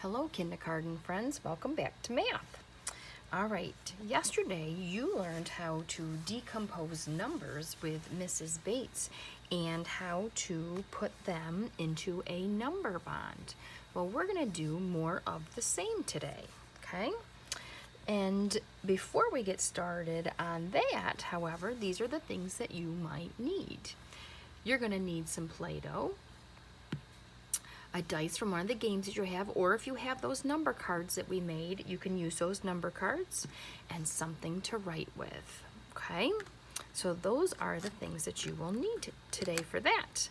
Hello, kindergarten friends. Welcome back to math. All right, yesterday you learned how to decompose numbers with Mrs. Bates and how to put them into a number bond. Well, we're going to do more of the same today, okay? And before we get started on that, however, these are the things that you might need. You're going to need some play-doh, a dice from one of the games that you have, or if you have those number cards that we made, you can use those number cards, and something to write with, okay? So those are the things that you will need today for that.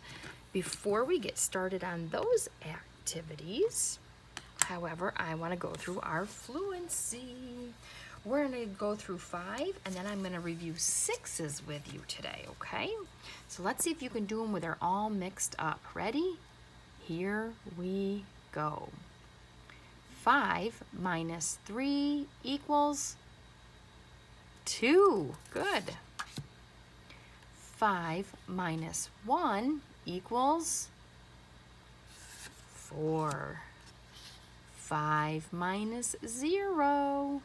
Before we get started on those activities, however, I want to go through our fluency. We're going to go through 5, and then I'm going to review 6s with you today, okay? So let's see if you can do them where they're all mixed up. Ready? Here we go. 5 minus 3 equals 2. Good. 5 minus 1 equals 4. 5 minus 0.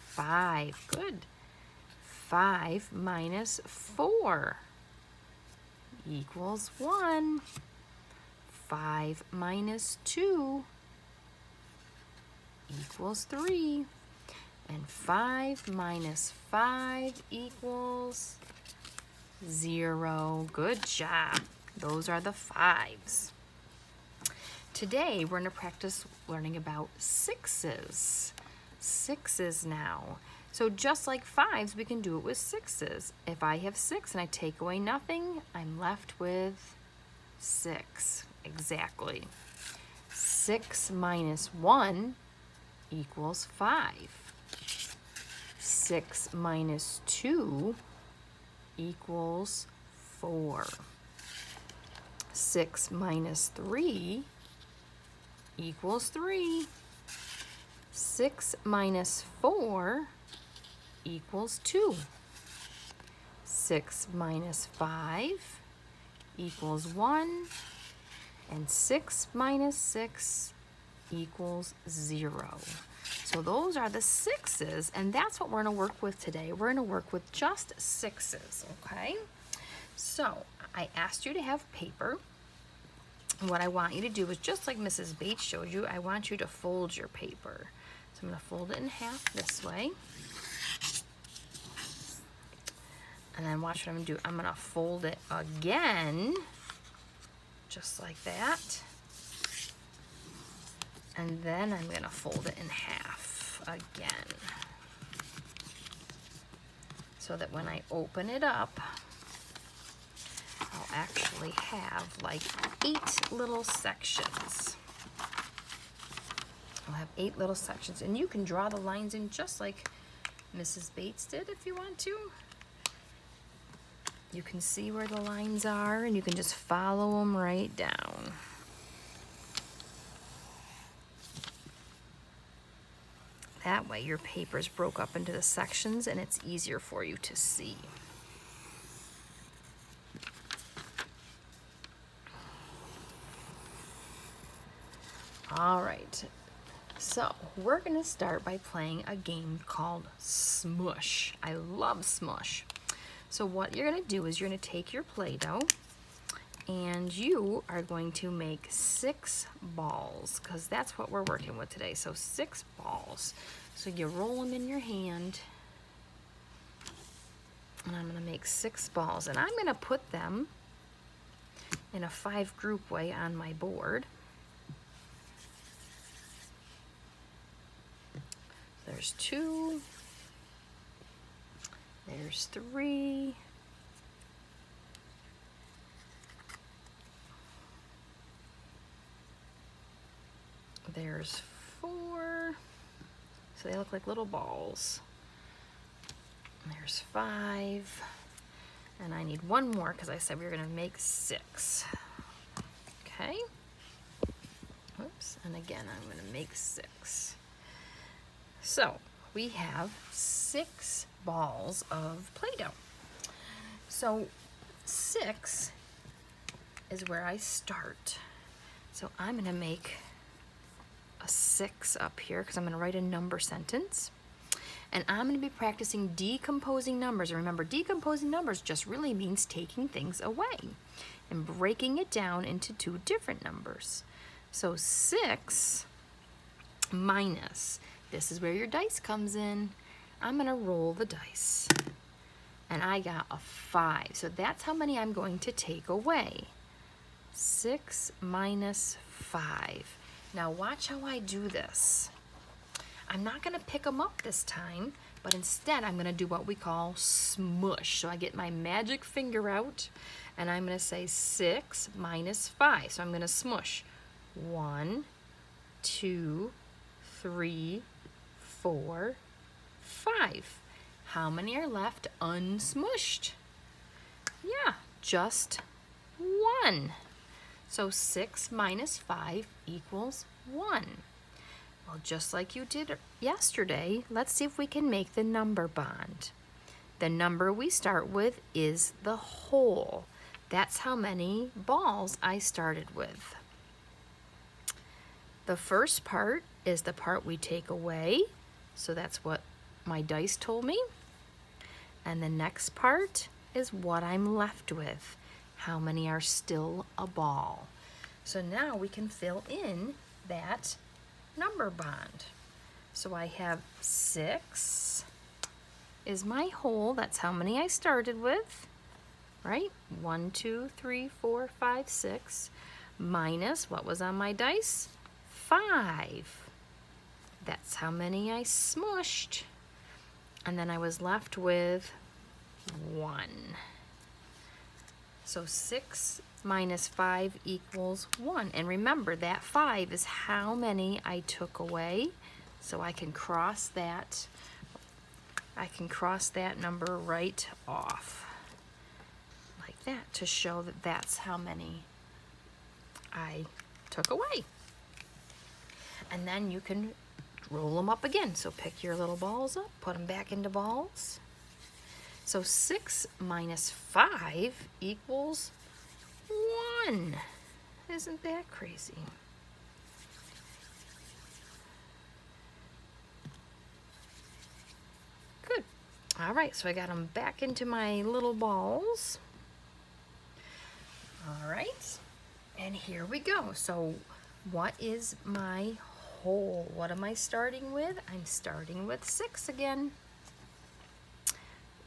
5. Good. 5 minus 4 equals 1. 5 minus 2 equals 3. And 5 minus 5 equals 0. Good job. Those are the 5s. Today, we're going to practice learning about 6s. 6s now. So just like 5s, we can do it with 6s. If I have 6 and I take away nothing, I'm left with 6. Exactly. 6 minus 1 equals 5. 6 minus 2 equals 4. 6 minus 3 equals 3. 6 minus 4 equals 2. 6 minus 5 equals 1. And 6 minus 6 equals 0. So those are the 6s, and that's what we're going to work with today. We're going to work with just 6s, okay? So I asked you to have paper. What I want you to do is, just like Mrs. Bates showed you, I want you to fold your paper. So I'm going to fold it in half this way. And then watch what I'm going to do. I'm going to fold it again, just like that. And then I'm going to fold it in half again, so that when I open it up, I'll actually have like 8 little sections. I'll have 8 little sections, and you can draw the lines in just like Mrs. Bates did if you want to. You can see where the lines are, and you can just follow them right down. That way your paper's broke up into the sections, and it's easier for you to see. All right, so we're gonna start by playing a game called Smush. I love Smush. So what you're going to do is you're going to take your Play-Doh, and you are going to make 6 balls, because that's what we're working with today. So 6 balls. So you roll them in your hand, and I'm going to make 6 balls, and I'm going to put them in a 5-group way on my board. There's 2. There's 3. There's 4. So they look like little balls. There's 5. And I need 1 more because I said we were going to make 6. Okay. Oops. And again, I'm going to make 6. So we have 6 balls of Play-Doh. So 6 is where I start. So I'm going to make a 6 up here because I'm going to write a number sentence. And I'm going to be practicing decomposing numbers. And remember, decomposing numbers just really means taking things away and breaking it down into two different numbers. So 6 minus, this is where your dice comes in. I'm going to roll the dice. And I got a 5. So that's how many I'm going to take away. 6 minus 5. Now watch how I do this. I'm not going to pick them up this time, but instead I'm going to do what we call smush. So I get my magic finger out, and I'm going to say 6 minus 5. So I'm going to smush 1, 2, 3, 4, 5. How many are left unsmushed? Yeah, just 1. So 6 minus 5 equals 1. Well, just like you did yesterday, let's see if we can make the number bond. The number we start with is the whole. That's how many balls I started with. The first part is the part we take away, so that's what my dice told me. And the next part is what I'm left with. How many are still a ball? So now we can fill in that number bond. So I have 6 is my whole. That's how many I started with, right? 1, 2, 3, 4, 5, 6, minus what was on my dice? 5. That's how many I smushed. And then I was left with 1. So 6 minus 5 equals 1. And remember, that 5 is how many I took away. So I can cross that. I can cross that number right off like that to show that that's how many I took away. And then you can roll them up again. So pick your little balls up, put them back into balls. So 6 minus 5 equals 1. Isn't that crazy? Good. All right, so I got them back into my little balls. All right, and here we go. So what is my whole? What am I starting with? I'm starting with 6 again.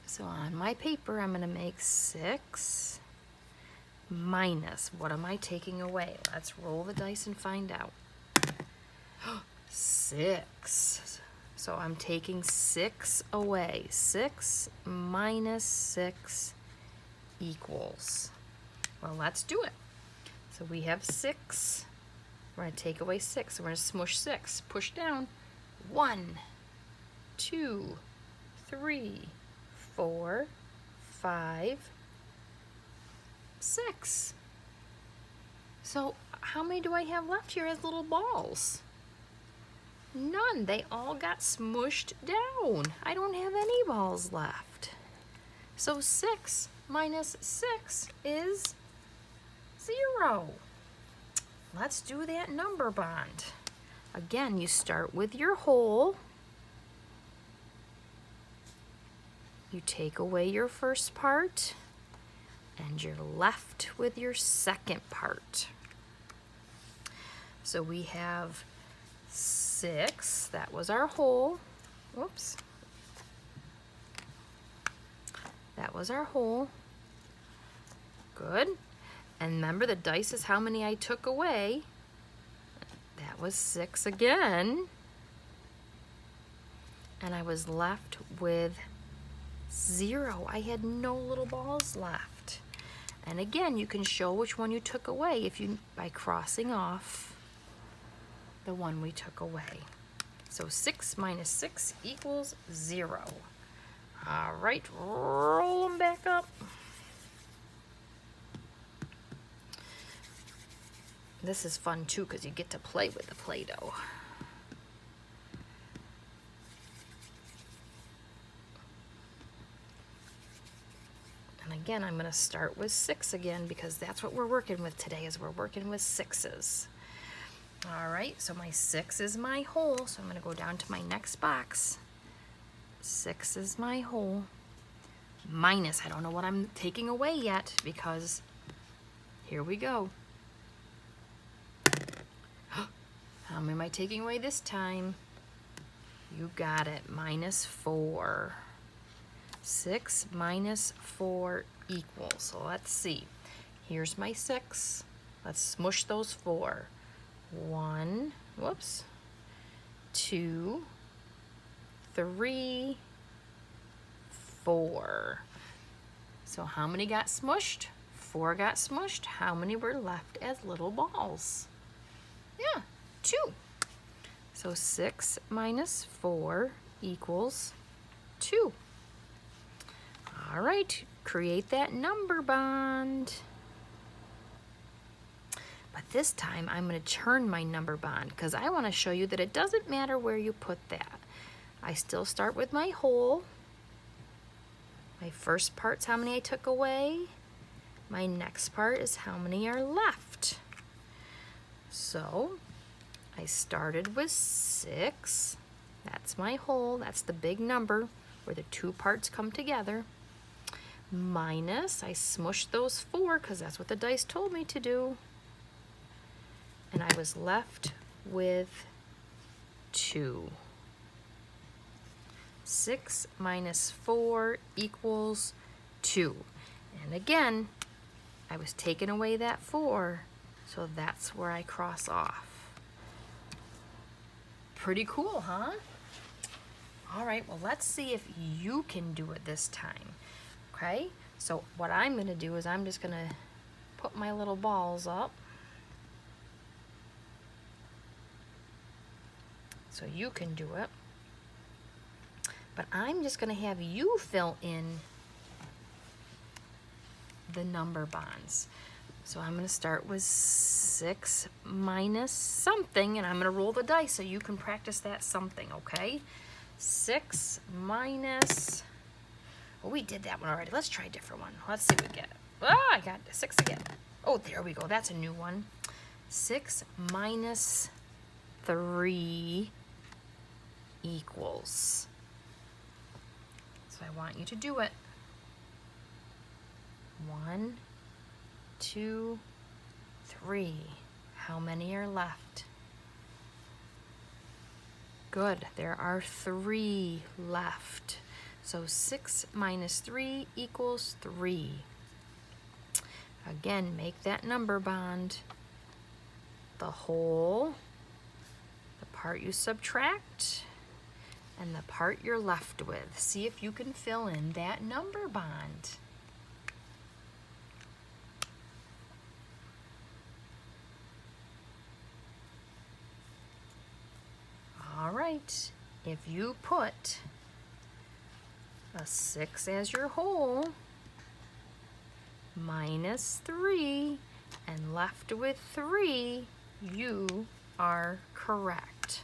So on my paper, I'm going to make 6 minus, what am I taking away? Let's roll the dice and find out. 6. So I'm taking 6 away. 6 minus 6 equals. Well, let's do it. So we have 6. We're going to take away 6. So we're going to smush 6. Push down. 1, 2, 3, 4, 5, 6. So how many do I have left here as little balls? None. They all got smushed down. I don't have any balls left. So 6 minus 6 is 0. Let's do that number bond. Again, you start with your whole. You take away your first part, and you're left with your second part. So we have 6, that was our whole. Whoops. That was our whole. Good. And remember, the dice is how many I took away. That was 6 again. And I was left with 0. I had no little balls left. And again, you can show which one you took away by crossing off the one we took away. So 6 minus 6 equals 0. All right, roll them back up. This is fun too because you get to play with the play-doh. And again, I'm going to start with 6 again because that's what we're working with today, is we're working with 6s. All right, so my 6 is my whole, so I'm going to go down to my next box. 6 is my whole. Minus, I don't know what I'm taking away yet, because here we go. How many am I taking away this time? You got it, -4. 6 minus 4 equals, so let's see. Here's my 6. Let's smush those 4. 1, whoops, 2, 3, 4. So how many got smushed? 4 got smushed. How many were left as little balls? Yeah, 2. So 6 minus 4 equals 2. All right, create that number bond. But this time I'm going to turn my number bond because I want to show you that it doesn't matter where you put that. I still start with my whole. My first part's how many I took away. My next part is how many are left. So I started with 6. That's my whole. That's the big number where the two parts come together. Minus, I smushed those 4 because that's what the dice told me to do. And I was left with 2. 6 minus 4 equals 2. And again, I was taking away that 4, so that's where I cross off. Pretty cool, huh? All right, well, let's see if you can do it this time. Okay, so what I'm going to do is I'm just going to put my little balls up. So you can do it. But I'm just going to have you fill in the number bonds. So I'm going to start with 6 minus something, and I'm going to roll the dice so you can practice that something, okay? 6 minus... Oh, we did that one already. Let's try a different one. Let's see what we get. Ah, I got 6 again. Oh, there we go. That's a new one. 6 minus 3 equals. So I want you to do it. 1, 2, 3. How many are left? Good. There are 3 left. So 6 minus 3 equals 3. Again, make that number bond. The whole, the part you subtract, and the part you're left with. See if you can fill in that number bond. All right, if you put a 6 as your whole, minus 3, and left with 3, you are correct.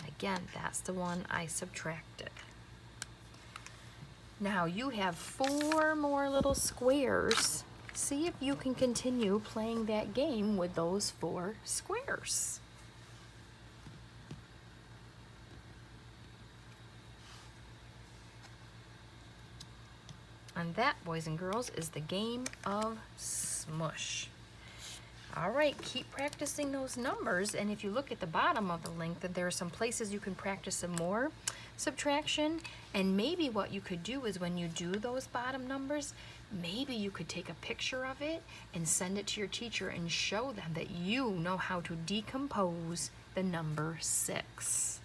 Again, that's the one I subtracted. Now you have 4 more little squares. See if you can continue playing that game with those 4 squares. And that, boys and girls, is the game of smush. All right, keep practicing those numbers, and if you look at the bottom of the link, that there are some places you can practice some more subtraction, and maybe what you could do is when you do those bottom numbers, maybe you could take a picture of it and send it to your teacher and show them that you know how to decompose the number 6.